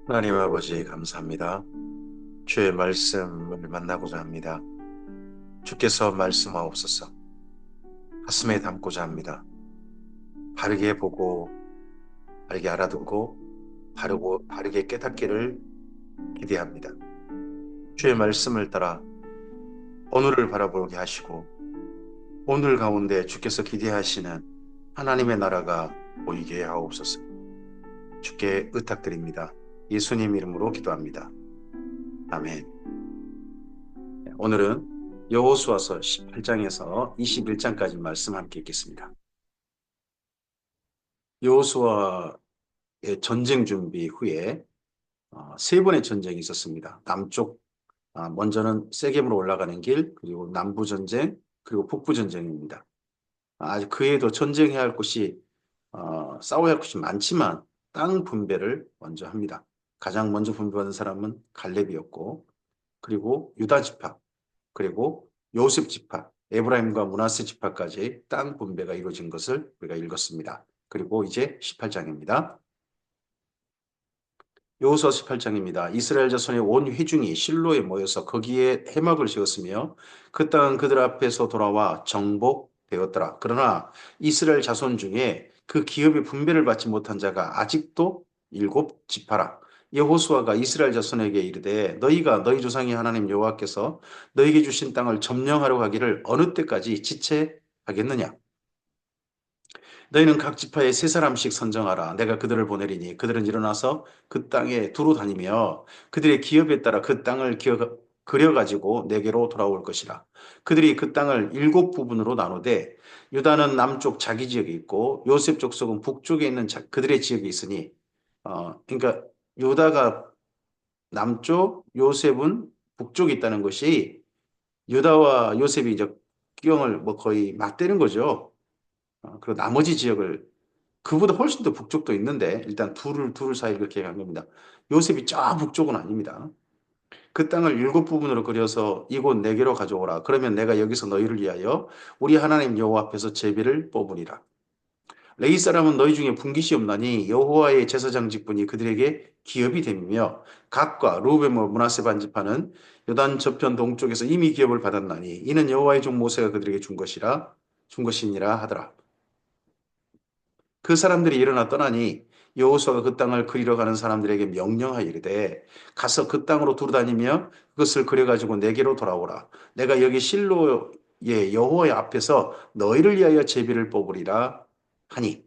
하나님 아버지 감사합니다. 주의 말씀을 만나고자 합니다. 주께서 말씀하옵소서. 가슴에 담고자 합니다. 바르게 보고 바르게 알아듣고 바르게 깨닫기를 기대합니다. 주의 말씀을 따라 오늘을 바라보게 하시고 오늘 가운데 주께서 기대하시는 하나님의 나라가 보이게 하옵소서. 주께 의탁드립니다. 예수님 이름으로 기도합니다. 아멘. 오늘은 여호수아서 18장에서 21장까지 말씀 함께 읽겠습니다. 여호수아의 전쟁 준비 후에 세 번의 전쟁이 있었습니다. 남쪽, 먼저는 세겜으로 올라가는 길, 그리고 남부 전쟁, 그리고 북부 전쟁입니다. 아직 그에도 전쟁해야 할 곳이, 싸워야 할 곳이 많지만 땅 분배를 먼저 합니다. 가장 먼저 분배받은 사람은 갈렙이었고, 그리고 유다 지파, 그리고 요셉 지파, 에브라임과 므낫세 지파까지 땅 분배가 이루어진 것을 우리가 읽었습니다. 그리고 이제 18장입니다. 여호수아 18장입니다. 이스라엘 자손의 온 회중이 실로에 모여서 거기에 회막을 지었으며 그 땅은 그들 앞에서 돌아와 정복되었더라. 그러나 이스라엘 자손 중에 그 기업의 분배를 받지 못한 자가 아직도 일곱 지파라. 여호수아가 이스라엘 자손에게 이르되 너희가 너희 조상의 하나님 여호와께서 너희에게 주신 땅을 점령하려고 하기를 어느 때까지 지체하겠느냐? 너희는 각 지파에 세 사람씩 선정하라. 내가 그들을 보내리니 그들은 일어나서 그 땅에 두루 다니며 그들의 기업에 따라 그 땅을 그려가지고 내게로 돌아올 것이라. 그들이 그 땅을 일곱 부분으로 나누되 유다는 남쪽 자기 지역에 있고 요셉 족속은 북쪽에 있는 그들의 지역에 있으니 그러니까 유다가 남쪽, 요셉은 북쪽에 있다는 것이 유다와 요셉이 이제 기경을 뭐 거의 맞대는 거죠. 그리고 나머지 지역을 그보다 훨씬 더 북쪽도 있는데 일단 둘 사이 그렇게 간 겁니다. 요셉이 저 북쪽은 아닙니다. 그 땅을 일곱 부분으로 그려서 이곳 네 개로 가져오라. 그러면 내가 여기서 너희를 위하여 우리 하나님 여호와 앞에서 제비를 뽑으리라. 레위 사람은 너희 중에 분깃이 없나니 여호와의 제사장 직분이 그들에게 기업이 됨이며 각과 루벤과 므낫세 반지파는 요단 저편 동쪽에서 이미 기업을 받았나니 이는 여호와의 종 모세가 그들에게 준 것이니라 하더라. 그 사람들이 일어나 떠나니 여호수아가 그 땅을 그리러 가는 사람들에게 명령하여 이르되 가서 그 땅으로 두루다니며 그것을 그려가지고 내게로 돌아오라. 내가 여기 실로의 여호와의 앞에서 너희를 위하여 제비를 뽑으리라 하니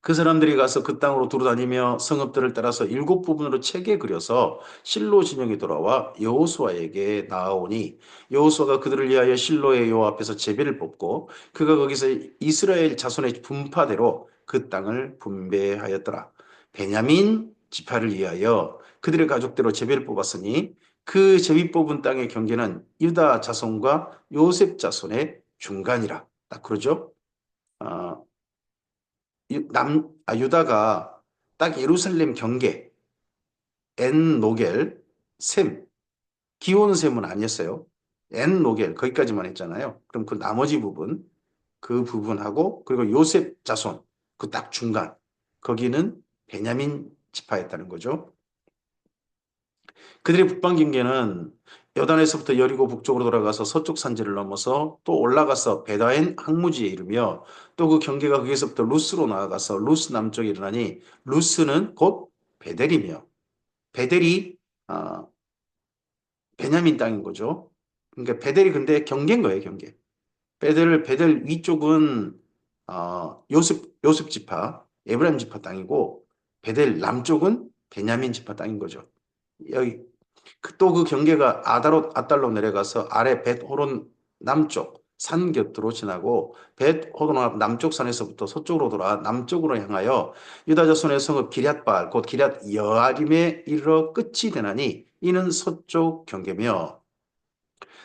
그 사람들이 가서 그 땅으로 두루다니며 성읍들을 따라서 일곱 부분으로 체게 그려서 실로 진영에 돌아와 여호수아에게 나아오니 여호수아가 그들을 위하여 실로의 여호와 앞에서 제비를 뽑고 그가 거기서 이스라엘 자손의 분파대로 그 땅을 분배하였더라. 베냐민 지파를 위하여 그들의 가족대로 제비를 뽑았으니 그 제비 뽑은 땅의 경계는 유다 자손과 요셉 자손의 중간이라. 딱 그러죠? 아, 유다가 딱 예루살렘 경계, 엔 노겔, 셈, 기온 셈은 아니었어요. 엔 노겔, 거기까지만 했잖아요. 그럼 그 나머지 부분, 그 부분하고, 그리고 요셉 자손, 그 딱 중간, 거기는 베냐민 지파였다는 거죠. 그들의 북방 경계는 여단에서부터 여리고 북쪽으로 돌아가서 서쪽 산지를 넘어서 또 올라가서 베다엔 항무지에 이르며 또 그 경계가 거기서부터 루스로 나아가서 루스 남쪽에 이르나니 루스는 곧 베델이며 베델이 베냐민 땅인 거죠. 그러니까 베델이 근데 경계인 거예요, 경계. 베델 위쪽은 요셉 지파, 에브라임 지파 땅이고 베델 남쪽은 베냐민 지파 땅인 거죠. 여기 또 그 경계가 아달로 내려가서 아래 벳호론 남쪽 산 곁으로 지나고 벳호론 앞 남쪽 산에서부터 서쪽으로 돌아 남쪽으로 향하여 유다 자손의 성읍 기럇바알 곧 기럇 여아림에 이르러 끝이 되나니 이는 서쪽 경계며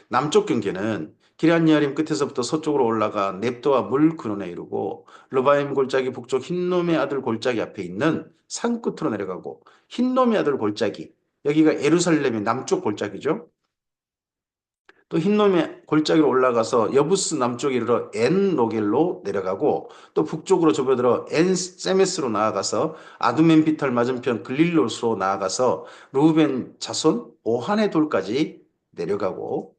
남쪽 경계는 기럇 여아림 끝에서부터 서쪽으로 올라가 넵도와 물 근원에 이르고 르바임 골짜기 북쪽 흰놈의 아들 골짜기 앞에 있는 산 끝으로 내려가고 흰놈의 아들 골짜기 여기가 예루살렘의 남쪽 골짜기죠. 또 흰놈의 골짜기로 올라가서 여부스 남쪽에 이르러 엔 로겔로 내려가고 또 북쪽으로 좁혀들어 엔 세메스로 나아가서 아두멘 비탈 맞은편 글릴롯으로 나아가서 루벤 자손 오한의 돌까지 내려가고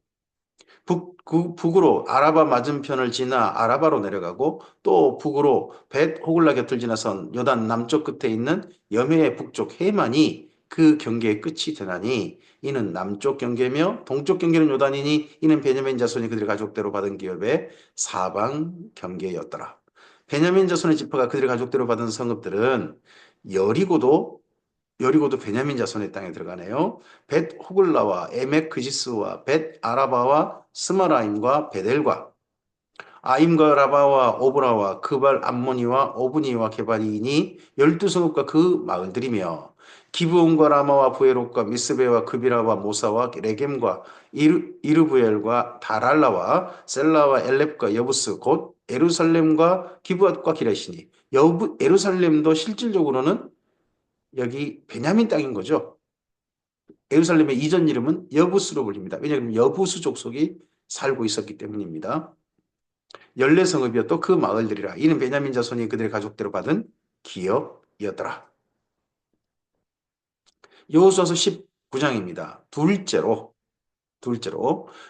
북으로 아라바 맞은편을 지나 아라바로 내려가고 또 북으로 벳 호글라 곁을 지나선 요단 남쪽 끝에 있는 여매의 북쪽 해만이 그 경계의 끝이 되나니 이는 남쪽 경계며 동쪽 경계는 요단이니 이는 베냐민 자손이 그들의 가족대로 받은 기업의 사방 경계였더라. 베냐민 자손의 지파가 그들의 가족대로 받은 성읍들은 여리고도 여리고도 베냐민 자손의 땅에 들어가네요. 벳 호글라와 에멕 그지스와 벳 아라바와 스마라임과 베델과 아임과 라바와 오브라와 그발 암모니와 오브니와 게바리니 12성읍과 그 마을들이며 기브온과 라마와 부에롯과 미스베와 그비라와 모사와 레겜과 이르부엘과 다랄라와 셀라와 엘렙과 여부스 곧 에루살렘과 기브앗과 기레시니 에루살렘도 실질적으로는 여기 베냐민 땅인 거죠. 예루살렘의 이전 이름은 여부스로 불립니다. 왜냐하면 여부스 족속이 살고 있었기 때문입니다. 14성읍이었또 그 마을들이라. 이는 베냐민 자손이 그들의 가족대로 받은 기업이었더라. 여호수아서 19장입니다. 둘째로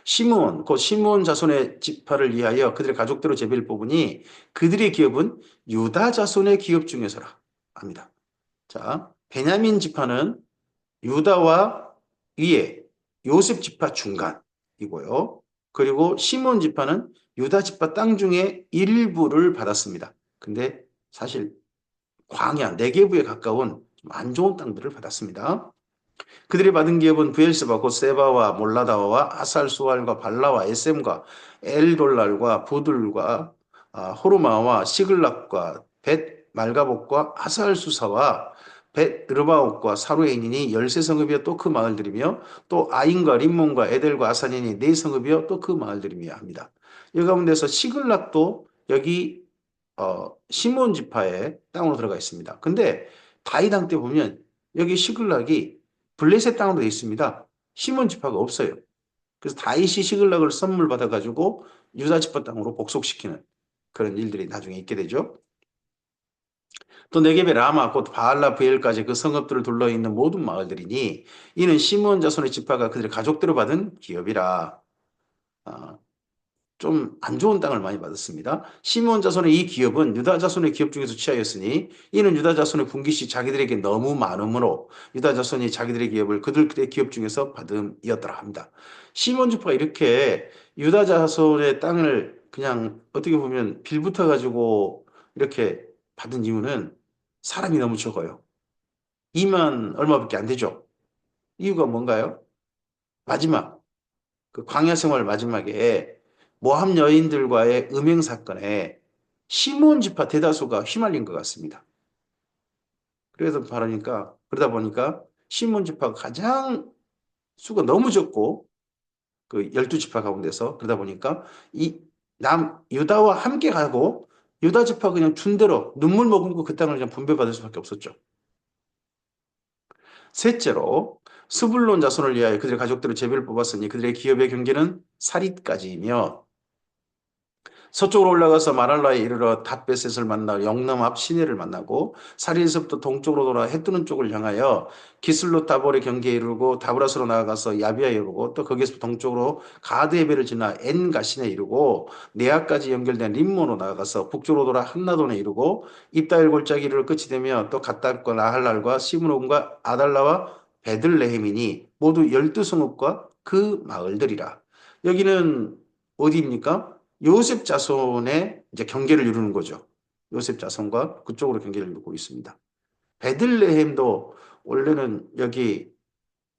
시므온 곧 시므온 자손의 지파를 위하여 그들의 가족대로 제비를 뽑으니 그들의 기업은 유다 자손의 기업 중에서라 합니다. 자, 베냐민 지파는 유다와 위에 요셉 지파 중간이고요. 그리고 시몬 지파는 유다 지파 땅 중에 일부를 받았습니다. 근데 사실 광야, 네게부에 가까운 안 좋은 땅들을 받았습니다. 그들이 받은 기업은 부엘세바 곧 세바와 몰라다와 아살수알과 발라와 에셈과 엘돌랄과 부들과 호르마와 시글락과 벳 말가복과 아살수사와 벳 르바옥과 사루에인이니 13성읍이여 또 그 마을들이며 또 아인과 림몬과 에델과 아산이니 4성읍이여 또 그 마을들이며 합니다. 이 가운데서 시글락도 여기 시몬 지파의 땅으로 들어가 있습니다. 근데 다이당 때 보면 여기 시글락이 블레셋 땅으로 되어 있습니다. 시몬 지파가 없어요. 그래서 다윗이 시글락을 선물 받아가지고 유다 지파 땅으로 복속시키는 그런 일들이 나중에 있게 되죠. 또 네겝의 라마 곧 바알라 브엘까지 그 성읍들을 둘러 있는 모든 마을들이니 이는 시므온 자손의 지파가 그들의 가족대로 받은 기업이라. 좀 안 좋은 땅을 많이 받았습니다. 시므온 자손의 이 기업은 유다 자손의 기업 중에서 취하였으니 이는 유다 자손의 분깃이 자기들에게 너무 많으므로 유다 자손이 자기들의 기업을 그들의 기업 중에서 받음이었더라 합니다. 시므온 지파가 이렇게 유다 자손의 땅을 그냥 어떻게 보면 빌붙어 가지고 이렇게 받은 이유는 사람이 너무 적어요. 2만 얼마밖에 안 되죠. 이유가 뭔가요? 마지막 그 광야 생활 마지막에 모함 여인들과의 음행 사건에 시몬 지파 대다수가 휘말린 것 같습니다. 그러다 보니까 시몬 지파가 가장 수가 너무 적고 그 12지파 가운데서 그러다 보니까 이 유다와 함께 가고 유다 지파 그냥 준 대로 눈물 머금고 그 땅을 그냥 분배받을 수밖에 없었죠. 셋째로 스불론 자손을 위하여 그들의 가족들을 제비를 뽑았으니 그들의 기업의 경계는 사릿까지이며 서쪽으로 올라가서 마랄라에 이르러 닷베셋을 만나 영남 앞 시내를 만나고 사리에서부터 동쪽으로 돌아 해 뜨는 쪽을 향하여 기슬롯 다볼의 경계에 이르고 다브라스로 나아가서 야비아에 이르고 또 거기에서 동쪽으로 가드에벨을 지나 엔가신에 이르고 네아까지 연결된 림몬으로 나아가서 북쪽으로 돌아 한나돈에 이르고 입다엘 골짜기 이르러 끝이 되며 또 갓달과 나할랄과 시므론과 아달라와 베들레헴이니 모두 12성읍과 그 마을들이라. 여기는 어디입니까? 요셉 자손의 이제 경계를 이루는 거죠. 요셉 자손과 그쪽으로 경계를 이루고 있습니다. 베들레헴도 원래는 여기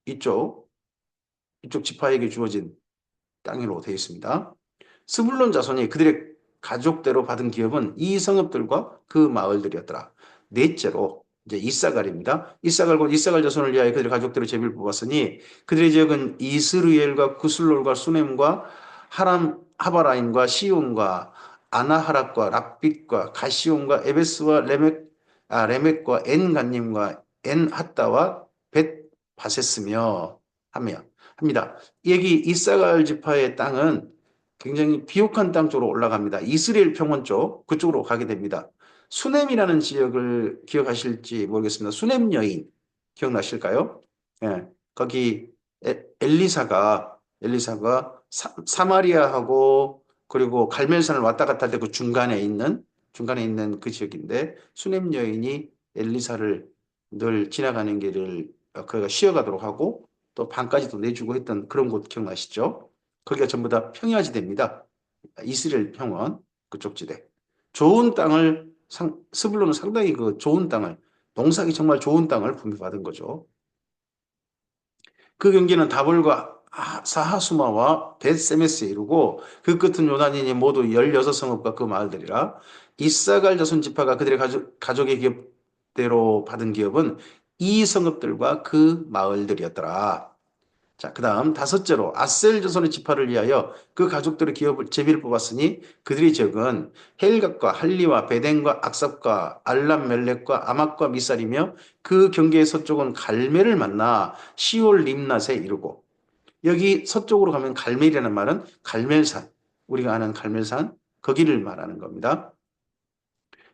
이쪽 지파에게 주어진 땅으로 되어 있습니다. 스불론 자손이 그들의 가족대로 받은 기업은 이 성읍들과 그 마을들이었더라. 넷째로 이제 이사갈입니다. 이사갈 곧 이사갈 자손을 위하여 그들의 가족대로 제비를 뽑았으니 그들의 지역은 이스르엘과 구슬롤과 수넴과 하람 하바라인과 시온과 아나하락과 락빛과 가시온과 에베스와 레멕과 엔간님과 엔핫다와 벳 바세스며 하며 합니다. 여기 이사갈 지파의 땅은 굉장히 비옥한 땅 쪽으로 올라갑니다. 이스라엘 평원 쪽 그쪽으로 가게 됩니다. 수넴이라는 지역을 기억하실지 모르겠습니다. 수넴 여인 기억나실까요? 예, 거기 엘리사가 사마리아하고 그리고 갈멜산을 왔다 갔다 할 때 그 중간에 있는 그 지역인데 수넴 여인이 엘리사를 늘 지나가는 길을 그가 쉬어가도록 하고 또 반까지도 내주고 했던 그런 곳 기억나시죠? 거기가 전부 다 평야지대입니다. 이스라엘 평원 그쪽 지대. 좋은 땅을 스불론은 상당히 그 좋은 땅을 농사기 정말 좋은 땅을 분배받은 거죠. 그 경기는 다볼과 사하수마와 벳세메스에 이르고 그 끝은 요단이니 모두 16성읍과 그 마을들이라. 이사갈 자손 지파가 그들의 가족의 기업대로 받은 기업은 이 성읍들과 그 마을들이었더라. 자, 그 다음 다섯째로 아셀 자손의 지파를 위하여 그 가족들의 기업을 제비를 뽑았으니 그들의 지역은 헬각과 할리와 베덴과 악삽과 알람멜렉과 아막과 미살이며 그 경계의 서쪽은 갈멜을 만나 시올 림낫에 이르고. 여기 서쪽으로 가면 갈멜이라는 말은 갈멜산, 우리가 아는 갈멜산 거기를 말하는 겁니다.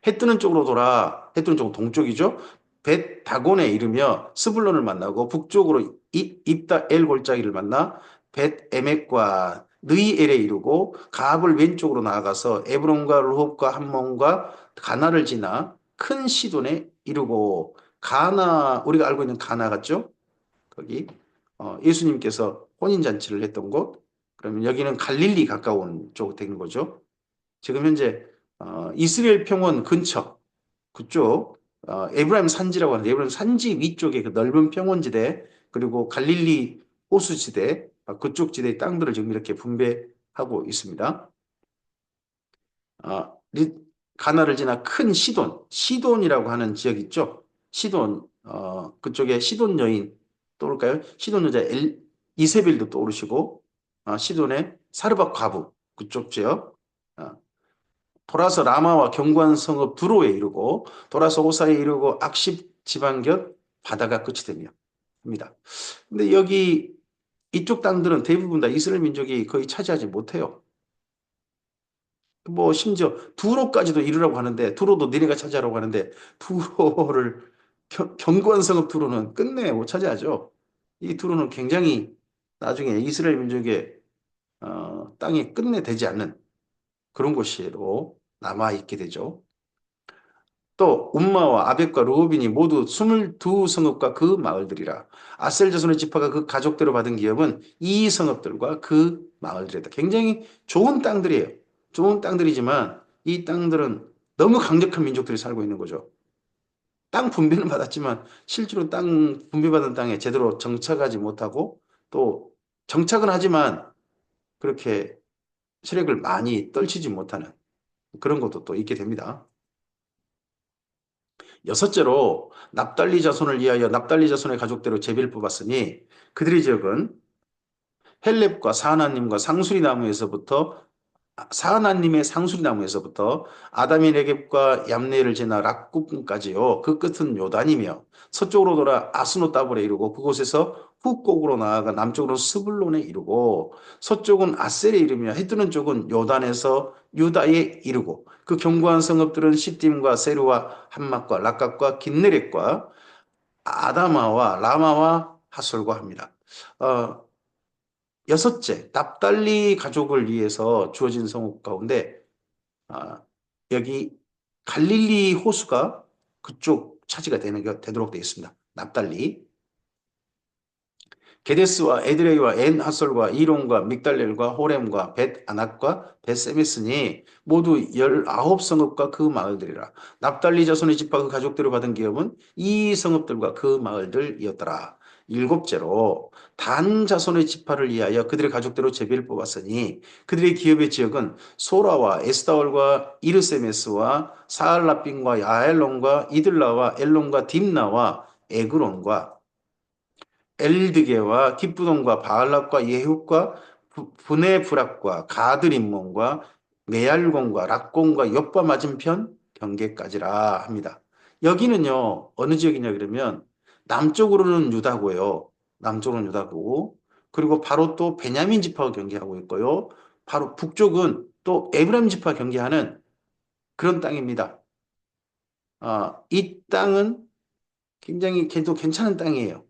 해 뜨는 쪽은 동쪽이죠. 벳 다곤에 이르며 스불론을 만나고 북쪽으로 입다 엘 골짜기를 만나 벳 에멕과 느이엘에 이르고 가압을 왼쪽으로 나아가서 에브론과 르홉과 함몬과 가나를 지나 큰 시돈에 이르고. 가나, 우리가 알고 있는 가나 같죠? 거기 예수님께서 혼인잔치를 했던 곳. 그러면 여기는 갈릴리 가까운 쪽 되는 거죠. 지금 현재 이스라엘 평원 근처 그쪽 에브라임 산지라고 하는데 에브라임 산지 위쪽에 그 넓은 평원지대 그리고 갈릴리 호수지대 그쪽 지대의 땅들을 지금 이렇게 분배하고 있습니다. 어, 가나를 지나 큰 시돈이라고 하는 지역 있죠. 시돈 그쪽에 시돈 여인 떠올까요? 시돈 여자 이세벨도 떠오르시고 시돈의 사르밧 과부 그쪽 지역. 돌아서 라마와 경관 성읍 두로에 이르고 돌아서 오사에 이르고 악십 지방 곁 바다가 끝이 되며 합니다. 근데 여기 이쪽 땅들은 대부분 다 이스라엘 민족이 거의 차지하지 못해요. 뭐 심지어 두로까지도 이르라고 하는데 두로도 니네가 차지하라고 하는데 두로를 경관 성읍 두로는 끝내 못 차지하죠. 이 두로는 굉장히 나중에 이스라엘 민족의 땅이 끝내 되지 않는 그런 곳으로 남아 있게 되죠. 또 움마와 아벡과 르호빈이 모두 22성읍과 그 마을들이라. 아셀 자손의 지파가 그 가족대로 받은 기업은 이 성읍들과 그 마을들이다. 굉장히 좋은 땅들이에요. 좋은 땅들이지만 이 땅들은 너무 강력한 민족들이 살고 있는 거죠. 땅 분배는 받았지만 실제로 땅 분배받은 땅에 제대로 정착하지 못하고 또 정착은 하지만 그렇게 세력을 많이 떨치지 못하는 그런 것도 또 있게 됩니다. 여섯째로 납달리 자손을 위하여 납달리 자손의 가족대로 제비를 뽑았으니 그들의 지역은 헬렙과 사하나님과 상수리 나무에서부터 사하나님의 상수리 나무에서부터 아담의 네겝과 얌네를 지나 락굽까지요. 그 끝은 요단이며 서쪽으로 돌아 아스노따볼에 이르고 그곳에서 훅곡으로 나아가 남쪽으로 스불론에 이르고 서쪽은 아셀에 이르며 해 뜨는 쪽은 요단에서 유다에 이르고 그 견고한 성읍들은 시딤과 세루와 함막과 락각과 긴네렛과 아다마와 라마와 하솔과 합니다. 어, 여섯째, 납달리 가족을 위해서 주어진 성읍 가운데 아, 여기 갈릴리 호수가 그쪽 차지가 되도록 되어 있습니다. 납달리. 게데스와 에드레이와 엔 하솔과 이론과 믹달렐과 호렘과 벳 아낙과 벳 세메스니 모두 19성읍과 그 마을들이라. 납달리 자손의 집과 그 가족들을 받은 기업은 이 성읍들과 그 마을들이었더라. 일곱째로 단 자손의 지파를 위하여 그들의 가족대로 제비를 뽑았으니 그들의 기업의 지역은 소라와 에스타올과 이르세메스와 사알라빈과 야엘론과 이들라와 엘론과 딥나와 에그론과 엘드게와 기브돈과 바알락과 예훗과 브네브락과 가드림몬과 메알곤과 락곤과 욥바 맞은편 경계까지라 합니다. 여기는요 어느 지역이냐 그러면 남쪽으로는 유다고요. 남쪽으로는 유다고 그리고 바로 또 베냐민 지파와 경계하고 있고요. 바로 북쪽은 또 에브라임 지파와 경계하는 그런 땅입니다. 이 땅은 굉장히 걔도 괜찮은 땅이에요.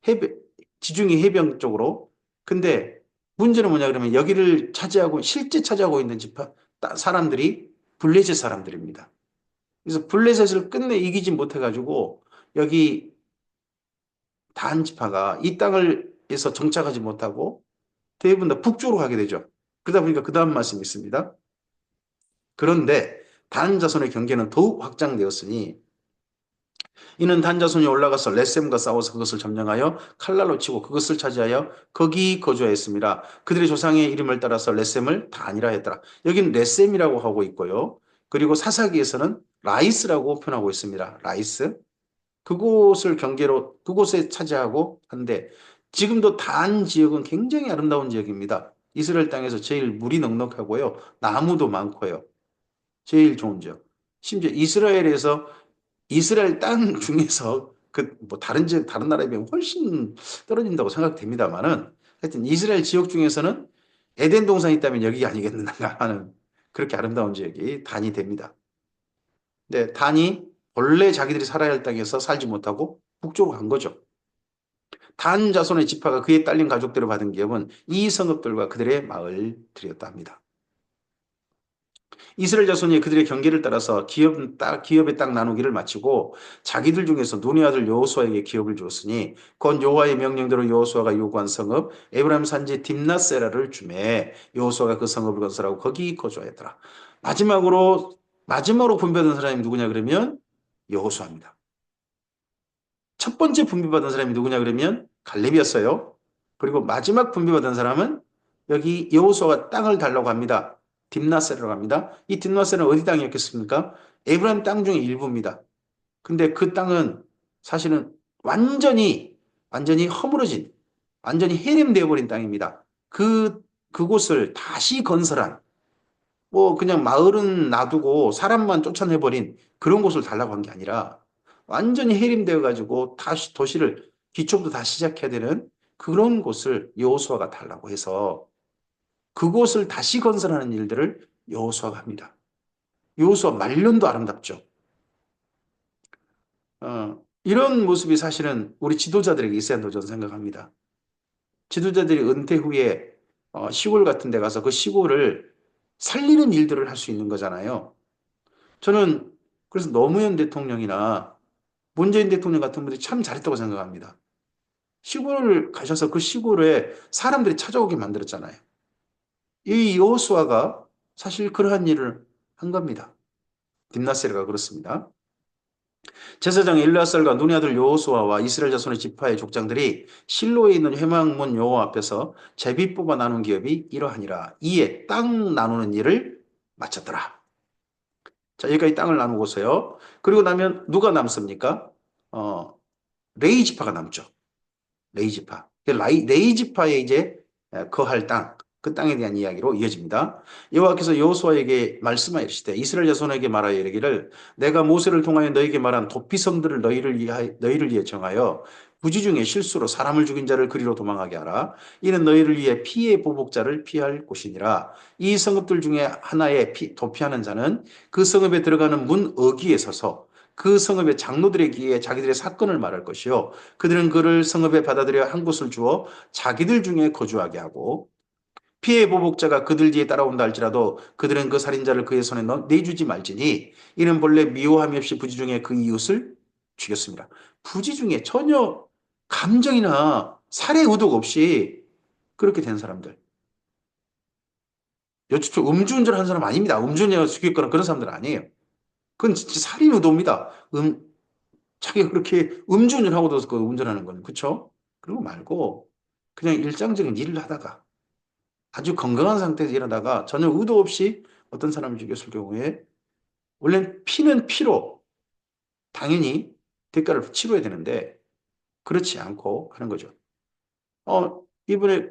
해변, 지중해 해변 쪽으로. 근데 문제는 뭐냐 그러면 여기를 차지하고 실제 차지하고 있는 지파 사람들이 블레셋 사람들입니다. 그래서 블레셋을 끝내 이기지 못해가지고 여기 단 지파가 이 땅을에서 정착하지 못하고 대부분 다 북쪽으로 가게 되죠. 그러다 보니까 그 다음 말씀이 있습니다. 그런데 단 자손의 경계는 더욱 확장되었으니 이는 단 자손이 올라가서 레셈과 싸워서 그것을 점령하여 칼날로 치고 그것을 차지하여 거기 거주하였습니다. 그들의 조상의 이름을 따라서 레셈을 단이라 했더라. 여기는 레셈이라고 하고 있고요. 그리고 사사기에서는 라이스라고 표현하고 있습니다. 라이스. 그곳을 경계로 그곳에 차지하고 한데 지금도 단 지역은 굉장히 아름다운 지역입니다. 이스라엘 땅에서 제일 물이 넉넉하고요. 나무도 많고요. 제일 좋은 지역. 심지어 이스라엘에서 이스라엘 땅 중에서 그 뭐 다른 지역 다른 나라에 비하면 훨씬 떨어진다고 생각됩니다만은 하여튼 이스라엘 지역 중에서는 에덴 동산이 있다면 여기 아니겠는가 하는 그렇게 아름다운 지역이 단이 됩니다. 근데 단이 본래 자기들이 살아야 할 땅에서 살지 못하고 북쪽으로 간 거죠. 단 자손의 지파가 그에 딸린 가족들을 받은 기업은 이 성읍들과 그들의 마을들이었다 합니다. 이스라엘 자손이 그들의 경계를 따라서 기업의 땅 나누기를 마치고 자기들 중에서 눈의 아들 여호수아에게 기업을 주었으니 곧 여호와의 명령대로 여호수아가 요구한 성읍 에브라임 산지 딥나세라를 주매 여호수아가 그 성읍을 건설하고 거기 거주하였더라. 마지막으로 분배받은 사람이 누구냐 그러면 여호수아입니다. 첫 번째 분배받은 사람이 누구냐 그러면 갈렙이었어요. 그리고 마지막 분배받은 사람은 여기 여호수아가 땅을 달라고 합니다. 딥나세라고 합니다. 이 딥나세는 어디 땅이었겠습니까? 에브라임 땅 중에 일부입니다. 근데 그 땅은 사실은 완전히 허물어진, 완전히 해림되어 버린 땅입니다. 그곳을 다시 건설한, 뭐 그냥 마을은 놔두고 사람만 쫓아내버린 그런 곳을 달라고 한 게 아니라 완전히 해림되어 가지고 다시 도시를 기초부터 다시 시작해야 되는 그런 곳을 여호수아가 달라고 해서 그곳을 다시 건설하는 일들을 여호수아가 합니다. 여호수아 말년도 아름답죠. 이런 모습이 사실은 우리 지도자들에게 있어야 한다고 저는 생각합니다. 지도자들이 은퇴 후에 시골 같은 데 가서 그 시골을 살리는 일들을 할 수 있는 거잖아요. 저는 그래서 노무현 대통령이나 문재인 대통령 같은 분들이 참 잘했다고 생각합니다. 시골을 가셔서 그 시골에 사람들이 찾아오게 만들었잖아요. 이 여호수아가 사실 그러한 일을 한 겁니다. 딥나세르가 그렇습니다. 제사장 엘르아살과 눈의 아들 여호수아와 이스라엘 자손의 지파의 족장들이 실로에 있는 회막문 여호와 앞에서 제비 뽑아 나눈 기업이 이러하니라. 이에 땅 나누는 일을 마쳤더라. 자, 여기까지 땅을 나누고서요. 그리고 나면 누가 남습니까? 어, 레이 지파가 남죠. 레이 지파. 레이 지파에 이제 거할 땅, 그 땅에 대한 이야기로 이어집니다. 여호와께서 여호수아에게 말씀하시되 이스라엘 자손에게 말하여 이르기를 내가 모세를 통하여 너에게 말한 도피성들을 너희를 위해 정하여 부지 중에 실수로 사람을 죽인 자를 그리로 도망하게 하라. 이는 너희를 위해 피의 보복자를 피할 곳이니라. 이 성읍들 중에 하나에 도피하는 자는 그 성읍에 들어가는 문 어귀에 서서 그 성읍의 장로들에게 자기들의 사건을 말할 것이요. 그들은 그를 성읍에 받아들여 한 곳을 주어 자기들 중에 거주하게 하고 피해 보복자가 그들 뒤에 따라온다 할지라도 그들은 그 살인자를 그의 손에 내주지 말지니 이는 본래 미워함이 없이 부지 중에 그 이웃을 죽였습니다. 부지 중에 전혀 감정이나 살해 의도가 없이 그렇게 된 사람들. 여쭈 음주운전 한 사람 아닙니다. 음주운전 죽였거나 그런 사람들 아니에요. 그건 진짜 살인 의도입니다. 자기가 그렇게 음주운전하고도 그 운전하는 건 그렇죠? 그리고 말고 그냥 일상적인 일을 하다가 아주 건강한 상태에서 일하다가 전혀 의도 없이 어떤 사람을 죽였을 경우에 원래는 피는 피로 당연히 대가를 치러야 되는데 그렇지 않고 하는 거죠. 이번에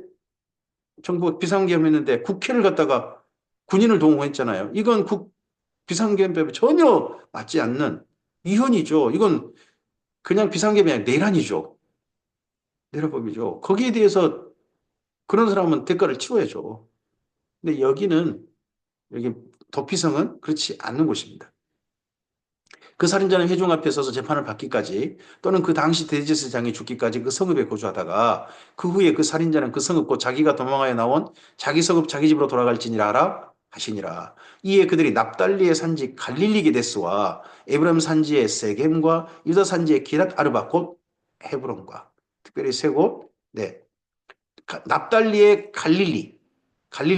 정부 비상계엄했는데 국회를 갖다가 군인을 동원했잖아요. 이건 비상계엄법에 전혀 맞지 않는 위헌이죠. 이건 그냥 비상계엄이 아니라 내란이죠. 내란법이죠. 거기에 대해서 그런 사람은 대가를 치러야죠. 근데 여기는 여기 도피성은 그렇지 않는 곳입니다. 그 살인자는 회중 앞에 서서 재판을 받기까지 또는 그 당시 대제사장이 죽기까지 그 성읍에 거주하다가 그 후에 그 살인자는 그 성읍 곧 자기가 도망하여 나온 자기 성읍 자기 집으로 돌아갈지니라 하라 하시니라. 이에 그들이 납달리의 산지 갈릴리 게데스와 에브라임 산지의 세겜과 유다 산지의 기랏 아르바 곧 헤브론과 특별히 세 곳, 네, 납달리의 갈릴리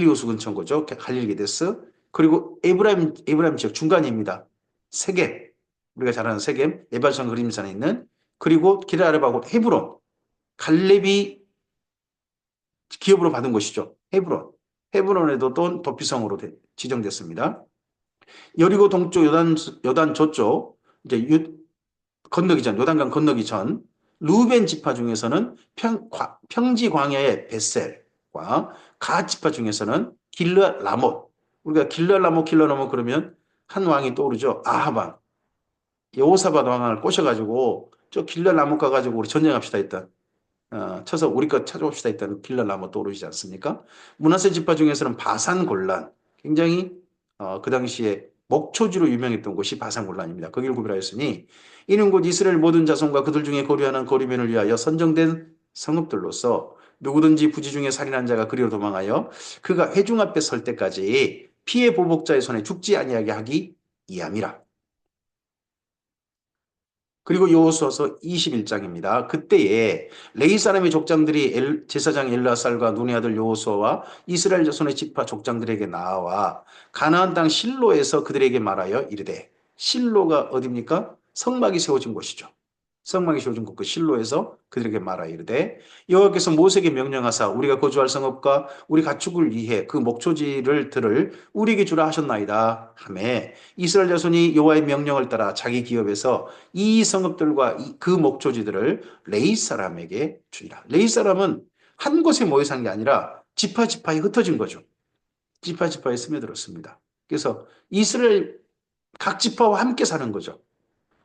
호수 근처인 거죠. 갈릴리 게데스. 그리고 에브라임 지역 중간입니다. 세겜, 우리가 잘 아는 세겜, 에발산 그림산에 있는, 그리고 기라르바고 헤브론, 갈렙이 기업으로 받은 곳이죠. 헤브론. 헤브론에도 또 도피성으로 지정됐습니다. 여리고 동쪽 요단 저쪽, 이제 건너기 전, 요단강 건너기 전, 루벤 지파 중에서는 평지 광야의 베셀과 가 지파 중에서는 길르앗 라못. 우리가 길르앗 라못, 길르앗 라못 그러면 한 왕이 떠오르죠. 아하방. 여호사밧 왕을 꼬셔가지고 저 길르앗 라못 가가지고 우리 전쟁합시다 했던, 쳐서 우리 것 찾아옵시다 했던 길르앗 라못 떠오르지 않습니까? 문하세 지파 중에서는 바산 골란. 굉장히 그 당시에 목초지로 유명했던 곳이 바산 골란입니다. 거기를 구별하였으니 이는 곧 이스라엘 모든 자손과 그들 중에 거류하는 거류민을 위하여 선정된 성읍들로서 누구든지 부지 중에 살인한 자가 그리로 도망하여 그가 회중 앞에 설 때까지 피해 보복자의 손에 죽지 아니하게 하기 이함이라. 그리고 여호수아서 21장입니다. 그때에 레위 사람의 족장들이 제사장 엘르아살과 눈의 아들 여호수아와 이스라엘 자손의 지파 족장들에게 나와 가나안 땅 실로에서 그들에게 말하여 이르되, 실로가 어디입니까? 성막이 세워진 곳이죠. 성막이 세워진 곳 그 실로에서 그들에게 말하여 이르되, 여호와께서 모세에게 명령하사 우리가 거주할 성읍과 우리 가축을 위해 그 목초지를 들을 우리에게 주라 하셨나이다 하매, 이스라엘 자손이 여호와의 명령을 따라 자기 기업에서 이 성읍들과 그 목초지들을 레이 사람에게 주니라. 레이 사람은 한 곳에 모여 산 게 아니라 지파 지파에 흩어진 거죠. 지파 지파에 스며들었습니다. 그래서 이스라엘 각 지파와 함께 사는 거죠.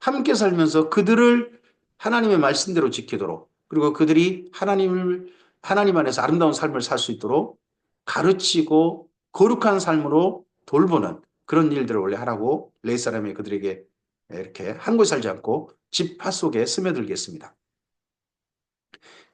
함께 살면서 그들을 하나님의 말씀대로 지키도록, 그리고 그들이 하나님 안에서 아름다운 삶을 살 수 있도록 가르치고 거룩한 삶으로 돌보는 그런 일들을 원래 하라고 레이 사람이 그들에게 이렇게 한 곳에 살지 않고 집화 속에 스며들게 했습니다.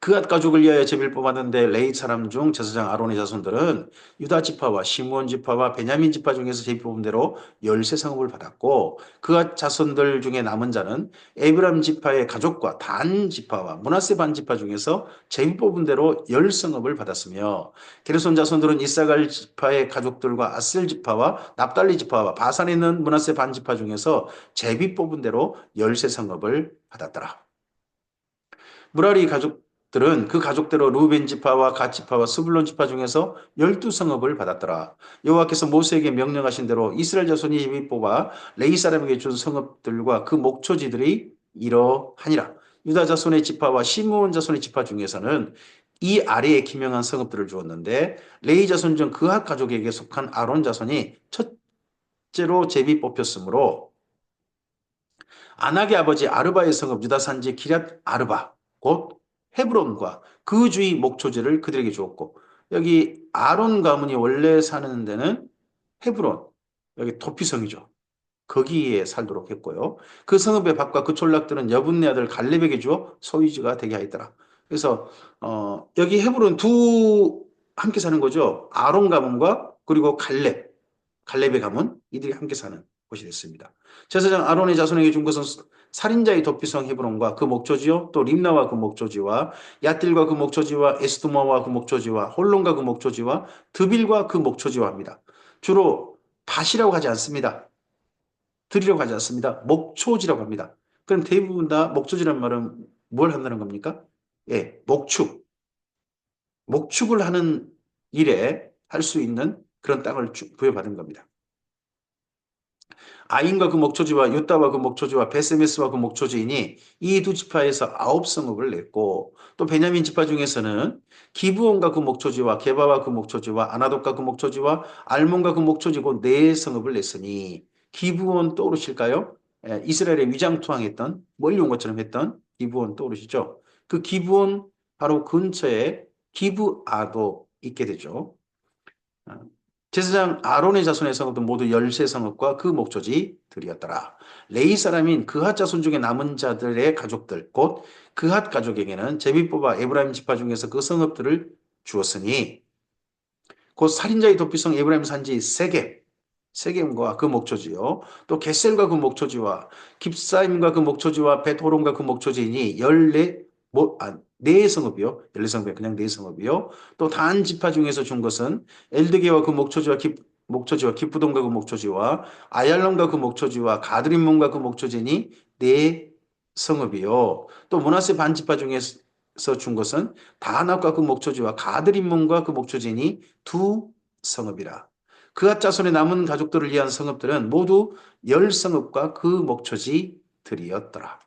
그앗 가족을 위하여 제비를 뽑았는데 레이 사람 중 제사장 아론의 자손들은 유다 지파와 시므온 지파와 베냐민 지파 중에서 제비 뽑은 대로 13성읍을 받았고, 그앗 자손들 중에 남은 자는 에브람 지파의 가족과 단 지파와 므낫세 반 지파 중에서 제비 뽑은 대로 10성읍을 받았으며, 게르손 자손들은 이사갈 지파의 가족들과 아셀 지파와 납달리 지파와 바산에 있는 므낫세 반 지파 중에서 제비 뽑은 대로 13성읍을 받았더라. 무라리 가족들은 그 가족대로 루벤 지파와 갓 지파와 스불론 지파 중에서 12성읍을 받았더라. 여호와께서 모세에게 명령하신 대로 이스라엘 자손이 제비 뽑아 레위 사람에게 준 성읍들과 그 목초지들이 이러하니라. 유다 자손의 지파와 시므온 자손의 지파 중에서는 이 아래에 기명한 성읍들을 주었는데, 레위 자손 중 그핫 가족에게 속한 아론 자손이 첫째로 제비 뽑혔으므로 아낙의 아버지 아르바의 성읍 유다 산지 기럇 아르바 곧 헤브론과 그 주위 목초지를 그들에게 주었고, 여기 아론 가문이 원래 사는 데는 헤브론, 여기 도피성이죠. 거기에 살도록 했고요. 그 성읍의 밭과 그 촌락들은 여분네 아들 갈렙에게 주어 소유지가 되게 하였더라. 그래서 여기 헤브론 두 함께 사는 거죠. 아론 가문과 그리고 갈렙의 가문, 이들이 함께 사는 곳이 됐습니다. 제사장 아론의 자손에게 준 것은 살인자의 도피성 헤브론과 그 목초지요, 또 림나와 그 목초지와 야틸과 그 목초지와 에스두마와 그 목초지와 홀론과 그 목초지와 드빌과 그 목초지와 합니다. 주로 밭이라고 하지 않습니다. 들이라고 하지 않습니다. 목초지라고 합니다. 그럼 대부분 다 목초지라는 말은 뭘 한다는 겁니까? 예, 목축을 하는 일에 할 수 있는 그런 땅을 부여받은 겁니다. 아인과 그 목초지와 요따와 그 목초지와 베세메스와 그 목초지이니 이 두 지파에서 9성읍을 냈고, 또 베냐민 지파 중에서는 기브온과 그 목초지와 게바와 그 목초지와 아나돗과 그 목초지와 알몬과 그 목초지고 4성읍을 냈으니, 기브온 떠오르실까요? 이스라엘의 위장투항했던, 멀리 온 것처럼 했던 기브온 떠오르시죠? 그 기브온 바로 근처에 기브아도 있게 되죠. 어, 제사장 아론의 자손의 성읍은 모두 열세 성읍과 그 목초지들이었더라. 레위 사람인 그핫 자손 중에 남은 자들의 가족들 곧 그핫 가족에게는 제비 뽑아 에브라임 지파 중에서 그 성읍들을 주었으니 곧 살인자의 도피성 에브라임 산지 세겜과 그 목초지요. 또 겟셀과 그 목초지와 깁사임과 그 목초지와 벳호론과 그 목초지이니 네 성읍이요. 14성읍이 그냥 네 성읍이요. 또 단 지파 중에서 준 것은 엘드게와 그 목초지와 기쁘돈과 그 목초지와 아얄론과 그 목초지와 가드림몬과 그 목초지니 네 성읍이요. 또 므낫세 반 지파 중에서 준 것은 다낙과 그 목초지와 가드림몬과 그 목초지니 두 성읍이라. 그앗 자손의 남은 가족들을 위한 성읍들은 모두 열 성읍과 그 목초지들이었더라.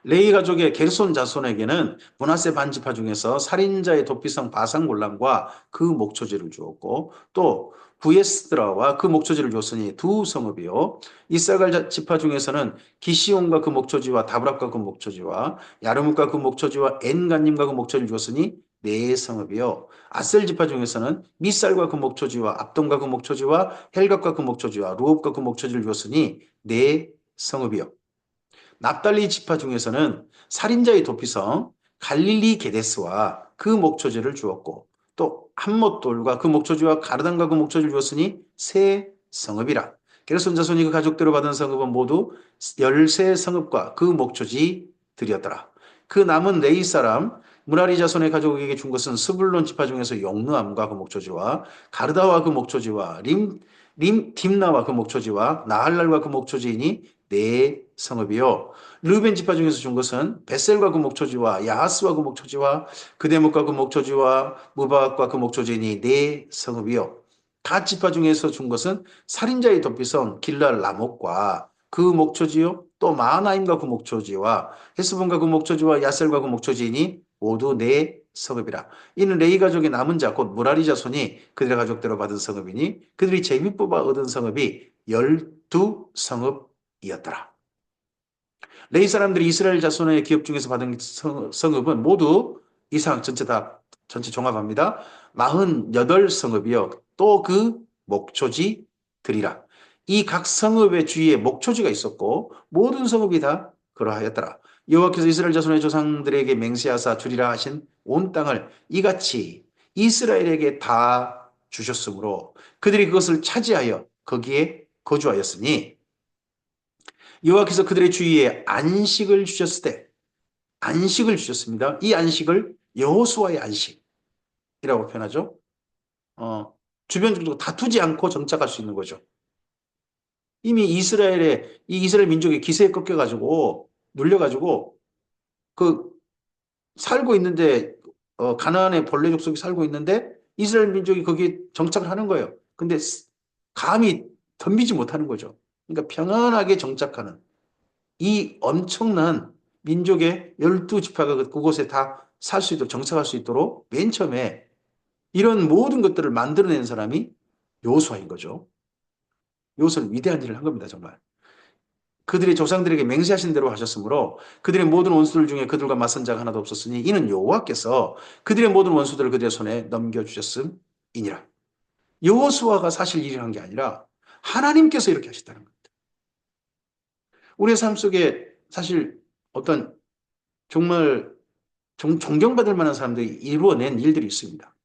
레위 가족의 게르손 자손에게는 므낫세 반지파 중에서 살인자의 도피성 바산골람과 그 목초지를 주었고 또 부에스드라와 그 목초지를 줬으니 두 성읍이요. 이사갈 지파 중에서는 기시온과 그 목초지와 다브락과 그 목초지와 야르묵과 그 목초지와 엔간님과 그 목초지를 줬으니 네 성읍이요. 아셀 지파 중에서는 미살과 그 목초지와 압돈과 그 목초지와 헬갑과 그 목초지와 루옵과 그 목초지를 줬으니 네 성읍이요. 납달리 지파 중에서는 살인자의 도피성 갈릴리 게데스와 그 목초지를 주었고 또 한못돌과 그 목초지와 가르단과 그 목초지를 주었으니 세 성읍이라. 게르손 자손이 그 가족대로 받은 성읍은 모두 13성읍과 그 목초지들이었더라. 그 남은 레이 사람 무라리 자손의 가족에게 준 것은 스불론 지파 중에서 용르암과 그 목초지와 가르다와 그 목초지와 dim나와 그 목초지와 나할랄과 그 목초지이니 네 성읍이요. 르벤 지파 중에서 준 것은 베셀과 그 목초지와 야하스와 그 목초지와 그대목과 그 목초지와 무바과 그 목초지니 네 성읍이요. 갓 지파 중에서 준 것은 살인자의 도피성 길랄 라목과 그 목초지요. 또 마하나임과 그 목초지와 헤스본과 그 목초지와 야셀과 그 목초지니 모두 네 성읍이라. 이는 레위 가족의 남은 자 곧 무라리 자손이 그들의 가족대로 받은 성읍이니 그들이 제비 뽑아 얻은 성읍이 12성읍이었더라. 레위 사람들이 이스라엘 자손의 기업 중에서 받은 성읍은 모두 이상 전체 종합합니다. 48성읍이요. 또 그 목초지들이라. 이 각 성읍의 주위에 목초지가 있었고 모든 성읍이 다 그러하였더라. 여호와께서 이스라엘 자손의 조상들에게 맹세하사 주리라 하신 온 땅을 이같이 이스라엘에게 다 주셨으므로 그들이 그것을 차지하여 거기에 거주하였으니 여호와께서 그들의 주위에 안식을 주셨습니다. 이 안식을 여호수아의 안식이라고 표현하죠. 주변 종족과 다투지 않고 정착할 수 있는 거죠. 이미 이 이스라엘 민족이 기세에 꺾여가지고 눌려가지고 그 살고 있는데 가나안의 본래 족속이 살고 있는데 이스라엘 민족이 거기에 정착을 하는 거예요. 근데 감히 덤비지 못하는 거죠. 그러니까 평안하게 정착하는 이 엄청난 민족의 12지파가 그곳에 다 살 수 있도록 정착할 수 있도록 맨 처음에 이런 모든 것들을 만들어낸 사람이 여호수아인 거죠. 여호수아는 위대한 일을 한 겁니다, 정말. 그들의 조상들에게 맹세하신 대로 하셨으므로 그들의 모든 원수들 중에 그들과 맞선 자가 하나도 없었으니 이는 여호와께서 그들의 모든 원수들을 그들의 손에 넘겨주셨음이니라. 여호수아가 사실 일을 한 게 아니라 하나님께서 이렇게 하셨다는 겁니다. 우리의 삶 속에 사실 어떤 정말 존경받을 만한 사람들이 이루어낸 일들이 있습니다.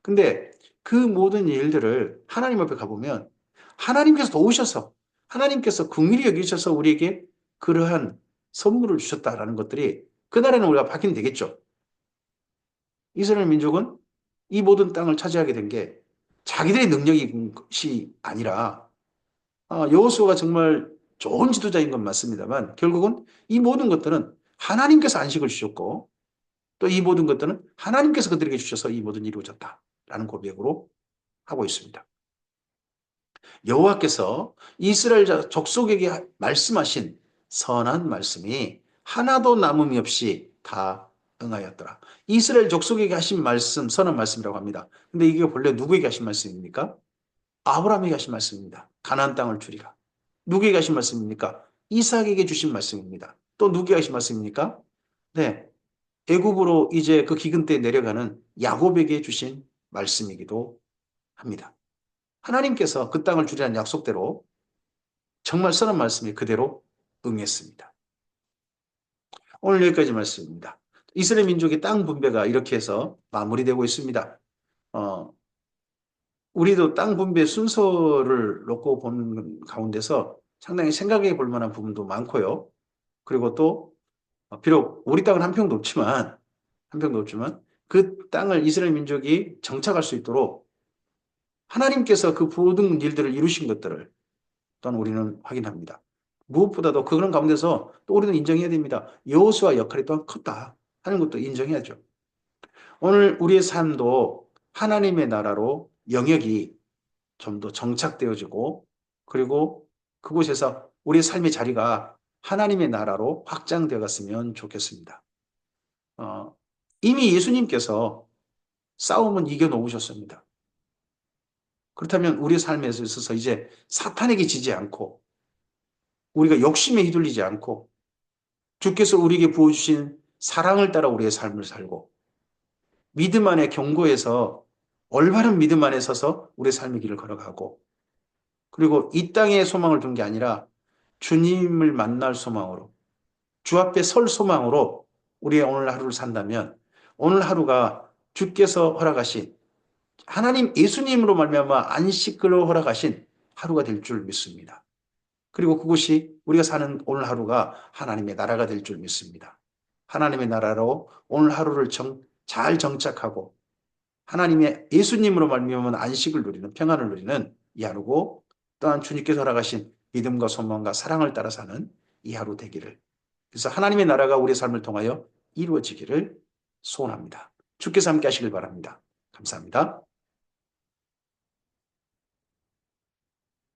근데 그 모든 일들을 하나님 앞에 가보면 하나님께서 도우셔서 하나님께서 긍휼히 여기셔서 우리에게 그러한 선물을 주셨다라는 것들이 그날에는 우리가 확인이 되겠죠. 이스라엘 민족은 이 모든 땅을 차지하게 된 게 자기들의 능력인 것이 아니라 여호수아가 정말 좋은 지도자인 건 맞습니다만 결국은 이 모든 것들은 하나님께서 안식을 주셨고 또 이 모든 것들은 하나님께서 그들에게 주셔서 이 모든 일이 이루어졌다라는 고백으로 하고 있습니다. 여호와께서 이스라엘 족속에게 말씀하신 선한 말씀이 하나도 남음이 없이 다 응하였더라. 이스라엘 족속에게 하신 말씀, 선한 말씀이라고 합니다. 근데 이게 본래 누구에게 하신 말씀입니까? 아브라함에게 하신 말씀입니다. 가나안 땅을 주리라. 누구에게 하신 말씀입니까? 이삭에게 주신 말씀입니다. 또 누구에게 하신 말씀입니까? 네, 애굽으로 이제 그 기근 때 내려가는 야곱에게 주신 말씀이기도 합니다. 하나님께서 그 땅을 주리라는 약속대로 정말 선한 말씀이 그대로 응했습니다. 오늘 여기까지 말씀입니다. 이스라엘 민족의 땅 분배가 이렇게 해서 마무리되고 있습니다. 어, 우리도 땅 분배 순서를 놓고 보는 가운데서 상당히 생각해 볼 만한 부분도 많고요. 그리고 또 비록 우리 땅은 한 평도 없지만 그 땅을 이스라엘 민족이 정착할 수 있도록 하나님께서 그 모든 일들을 이루신 것들을 또한 우리는 확인합니다. 무엇보다도 그런 가운데서 또 우리는 인정해야 됩니다. 여호수아 역할이 또한 컸다 하는 것도 인정해야죠. 오늘 우리의 삶도 하나님의 나라로 영역이 좀 더 정착되어지고 그리고 그곳에서 우리의 삶의 자리가 하나님의 나라로 확장되어 갔으면 좋겠습니다. 어, 이미 예수님께서 싸움은 이겨놓으셨습니다. 그렇다면 우리의 삶에 있어서 이제 사탄에게 지지 않고 우리가 욕심에 휘둘리지 않고 주께서 우리에게 부어주신 사랑을 따라 우리의 삶을 살고 믿음 안에 경고해서 올바른 믿음 안에 서서 우리의 삶의 길을 걸어가고 그리고 이 땅에 소망을 둔 게 아니라 주님을 만날 소망으로 주 앞에 설 소망으로 우리의 오늘 하루를 산다면 오늘 하루가 주께서 허락하신 하나님 예수님으로 말미암아 안식을 허락하신 하루가 될 줄 믿습니다. 그리고 그곳이 우리가 사는 오늘 하루가 하나님의 나라가 될 줄 믿습니다. 하나님의 나라로 오늘 하루를 잘 정착하고 하나님의 예수님으로 말미암은 안식을 누리는 평안을 누리는 이 하루고 또한 주님께서 허락하신 믿음과 소망과 사랑을 따라 사는 이 하루 되기를 그래서 하나님의 나라가 우리의 삶을 통하여 이루어지기를 소원합니다. 주께서 함께 하시길 바랍니다. 감사합니다.